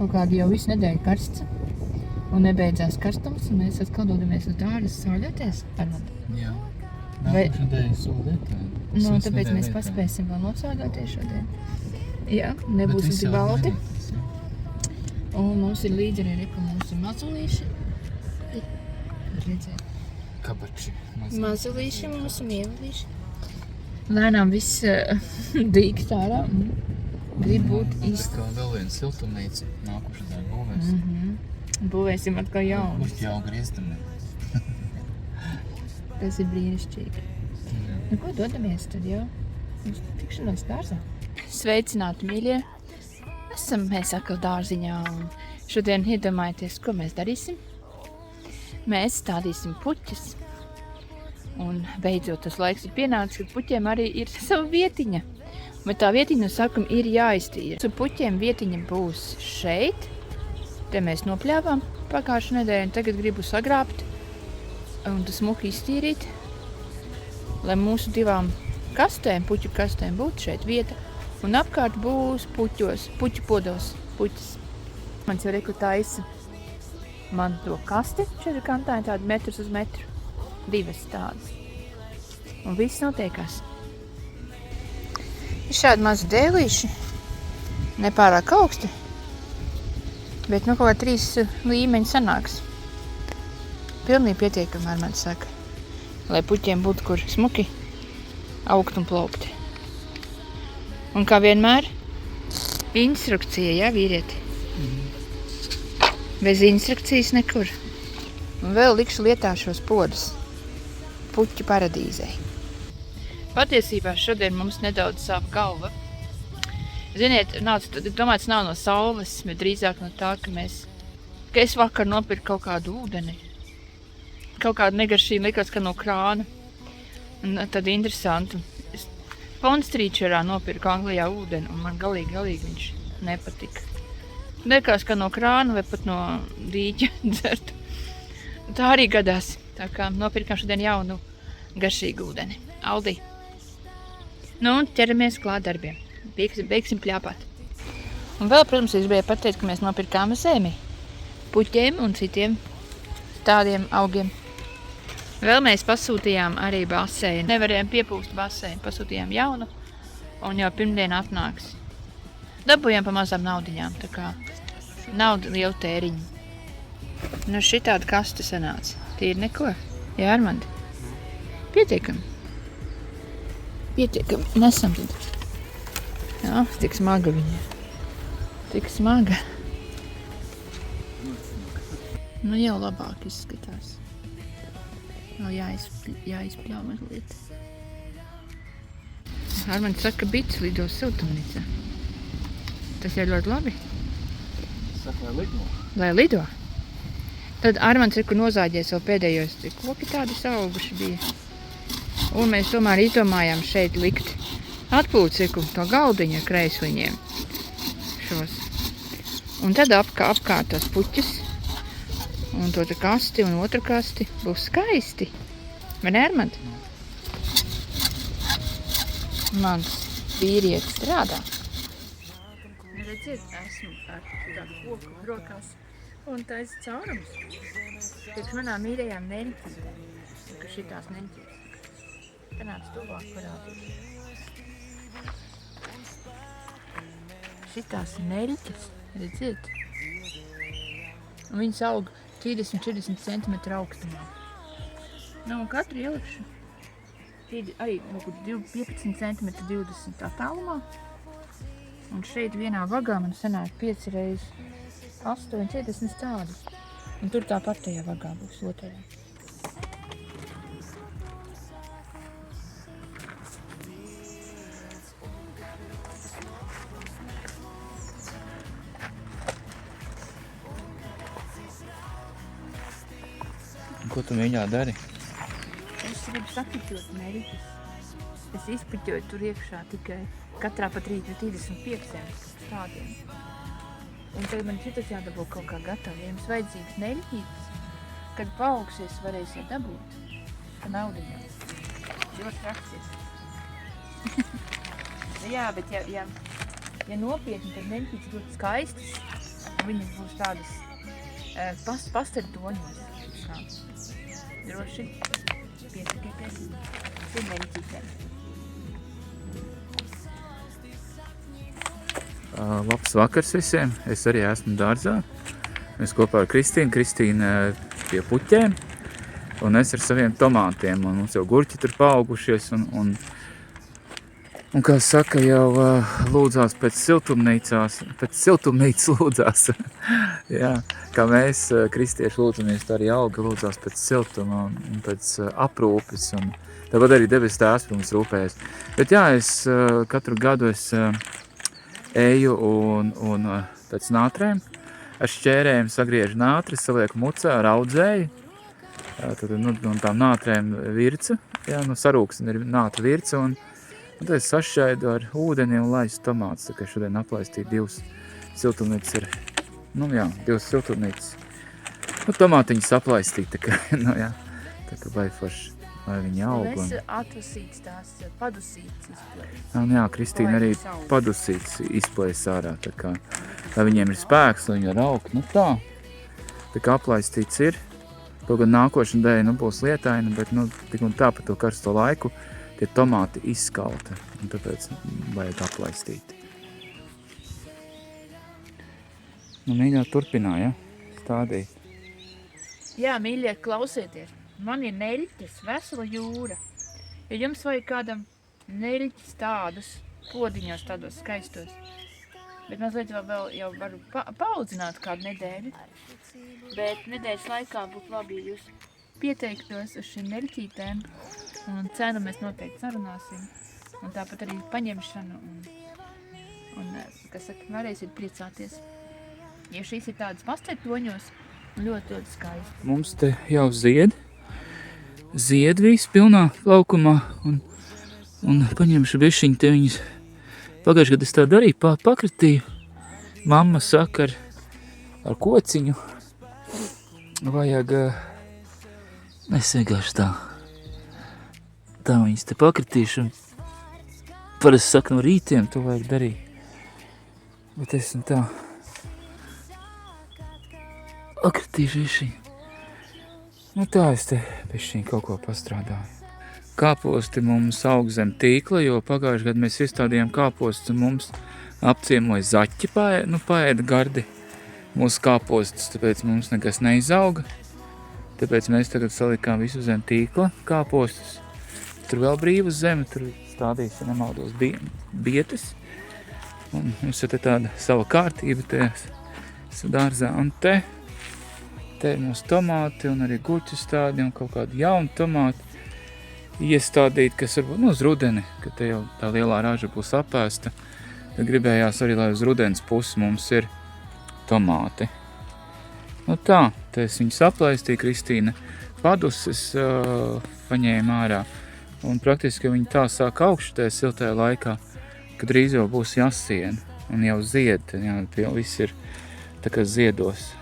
kaut kādu jau visu nedēļu karsts. Un nebeidzās karstums, un mēs atkal dodamies uz dārzu sauļoties. Jā. Nākošu dēļ sauļotē. Nu, tāpēc mēs paspēsim vēl nosauļoties šodien. Jā, nebūsim tik balti. Un mums ir līdzi arī reku mūsu mazulīši. Redzēt. Kabači. Mazulīši mūsu mievelīši. Lēnām viss dīkst ārā. Grib būt īsti. Tā kā vēl viena siltumnīca nākošu dēļ būvēs. Būvēsim atkal jaunu. Būs jau grieztamē. Tas ir brīnišķīgi. Nu, ko dodamies tad jau? Uz tikšanos dārzā. Sveicināti, mīļie! Esam mēs atkal dārziņā un šodien iedomājieties, ko mēs darīsim. Mēs stādīsim puķus. Un beidzot tas laiks ir pienācis, kad puķiem arī ir sava vietiņa. Bet tā vietiņa no sākuma ir jāiztīra. Ar puķiem vietiņa būs šeit. Te mēs nopļāvām pagājušu nedēļu un tagad gribu sagrābt un tas smuki iztīrīt, lai mūsu divām kastēm, puķu kastēm būtu šeit vieta. Un apkārt būs puķu podos, puķis. Mans jau reku taisa man to kasti, šeit ir kantāni tādi metrus uz metru, divas tādas. Un viss notiekās. Ir šādi mazi dēlīši, nepārāk augsti, bet nu kaut kā 3 līmeņi sanāks. Pilnīgi pietiekami, ar mani saka, lai puķiem būtu kur smuki augt un plaukti. Un kā vienmēr, instrukcija, jā, vīrieti? Bez instrukcijas nekur. Un vēl likšu lietā šos podus puķu paradīzei. Patiesībā šodien mums nedaudz sāp galva. Ziniet, domāts nav no saules, bet drīzāk no tā, ka es vakar nopirku kaut kādu ūdeni. Kaut kādu negaršīgu likās, ka no krāna. Un tad interesanti. Ponstrīčerā nopirku Anglijā ūdeni, un man galīgi viņš nepatika. Likās, ka no krāna vai pat no dīķa dzert. Tā arī gadās. Tā kā nopirkām šodien jaunu garšīgu ūdeni. Aldi. Nu, un ķeramies klāt darbiem. Beigsim pļāpāt. Un vēl, protams, es gribēju pateikt, ka mēs nopirkām zemi puķiem un citiem tādiem augiem. Vēl mēs pasūtījām arī baseinu. Nevarējām piepūst baseinu, pasūtījām jaunu un jau pirmdien atnāks. Dabūjām pa mazām naudiņām, tā kā nauda liela tēriņa. Nu šitāda kaste sanāca. Tīri neko. Jā, Armandi? Pietiekami. Nesam tad. Jā, tik smaga viņa. Tik smaga. Nu jau labāk izskatās. Vēl jāizpļauj mazliet. Armandi saka, ka bites lido siltumnīcā. Tas jau ļoti labi. Saka, lai lido. Lai lido. Tad Armands ir, kur nozāģēja savu pēdējos koki tādi auguši bija. Un mēs tomēr izdomājām šeit likt atpūciku to galdiņu ar kreisliņiem. Šos. Un tad apkārt tos puķus. Un to te kasti un otru kasti būs skaisti. Vai ne, Armand? Mans vīrietis strādā. Redziet, esmu ar tādu koku rokās un taisa caurums. Priekš manām mīļajām neļķītēm. Ka šitās neļķītes. Te nāc tuvāk parādīt. Šitās neļķes, redziet. Un viņas aug 30-40 cm augstumā. Nu, un katru ielikšu arī 15 cm 20 attālumā. Un šeit vienā vagā man sanāk 5 reizes 8, 40 tādi. Un tur tāpat tajā vagā būs otrajā. Ko tu viņā dari? Es gribu sapiķot neļķis. Es izpiķoju tur iekšā tikai katrā pa 35 stādiem. Un tagad man šitas jādabū kaut kā gatavi. Ja jums vajadzīgs neļķītis, kad paaugsies, varēsiet dabūt pa naudiņām. Ļoti traksies. Jā, bet ja nopietni, tad neļķītis ļoti skaistas viņas būs tādas pasteļtoņos. Droši piesakieties pie neļķītēm. Labs vakars visiem. Es arī esmu dārzā. Mēs kopā ar Kristīnu. Kristīna pie puķēm. Un es ar saviem tomātiem. Un mums jau gurķi tur paaugušies. Un kā saka, jau lūdzās pēc siltumnīcas lūdzās. Jā, kā mēs kristieši lūdzamies, tā arī auga lūdzās pēc siltuma un pēc aprūpes. Un tāpat arī debes tēvs par mums rūpējas. Bet jā, es katru gadu eju un pēc nātrēm. Ar šķērēm sagriežu nātri, salieku mucā, raudzēju. Tad no tām nātrēm virca, sarūksni ir nātra virca. Un tad es sašķaidu ar ūdeni un laistu tomātus. Tā kā šodien aplaistīju 2 siltumnīcas. Divas siltumnīcas. Tomātiņas aplaistīju, tā kā vai forši. Lai viņi aug. Un es atvasīts tās padusītas izplēs. Jā, Kristīna arī padusītas izplēs ārā, tā kā, lai viņiem ir spēks, lai viņi var augt. Tā kā aplaistīts ir. Kaut gan nākošana dēļ būs lietaina, bet tik un tā par to karsto laiku tie tomāti izskalta, un tāpēc vajag aplaistīt. Mīļā turpināja, stādīt. Jā, mīļie, klausieties. Man ir neļķis, vesela jūra. Ja jums vajag kādam neļķis tādus, podiņos tādos skaistos, bet mazliet vēl jau varu paudzināt kādu nedēļu, bet nedēļas laikā būtu labi, ja jūs pieteiktos uz šīm neļķītēm, un cenu mēs noteikti sarunāsim, un tāpat arī paņemšanu, un kas saka, varēsiet priecāties. Ja šīs ir tādas pasteļtoņos, ļoti, ļoti skaisti. Mums te jau zied viss pilnā laukumā, un paņemšu bišķiņu te viņas. Pagājuši, kad es tā darīju, pakritīju. Mamma saka ar kociņu. Vajag, es vienkārši tā viņas te pakritīšu. Parasti saka, no rītiem to vajag darīt. Bet esmu tā pakritīšu bišķiņu. Tā es te bišķiņ kaut ko pastrādāju. Kāposti mums aug zem tīkla, jo pagājuši gadu mēs iestādījām kāpostus un mums apciemoja zaķi paēda gardi mūsu kāpostus, tāpēc mums nekas neizauga. Tāpēc mēs tagad salikām visu zem tīkla kāpostus. Tur vēl brīvas zeme, tur stādīs, ja nemaldos, bietes. Un mums ir te tāda sava kārtība te dārzā. Un te ir mūsu tomāti un arī gurķu stādi un kaut kādi jauni tomāti iestādīti, kas varbūt uz rudeni, kad te jau tā lielā raža būs apēsta. Tad gribējās arī, lai uz rudens pusi mums ir tomāti. Te es viņus aplaistīju, Kristīna paduses paņēma ārā. Un praktiski viņi tā sāk augšu tajā siltajā laikā, kad drīz jau būs jāsiena un jau zied, viss ir tā kā ziedos.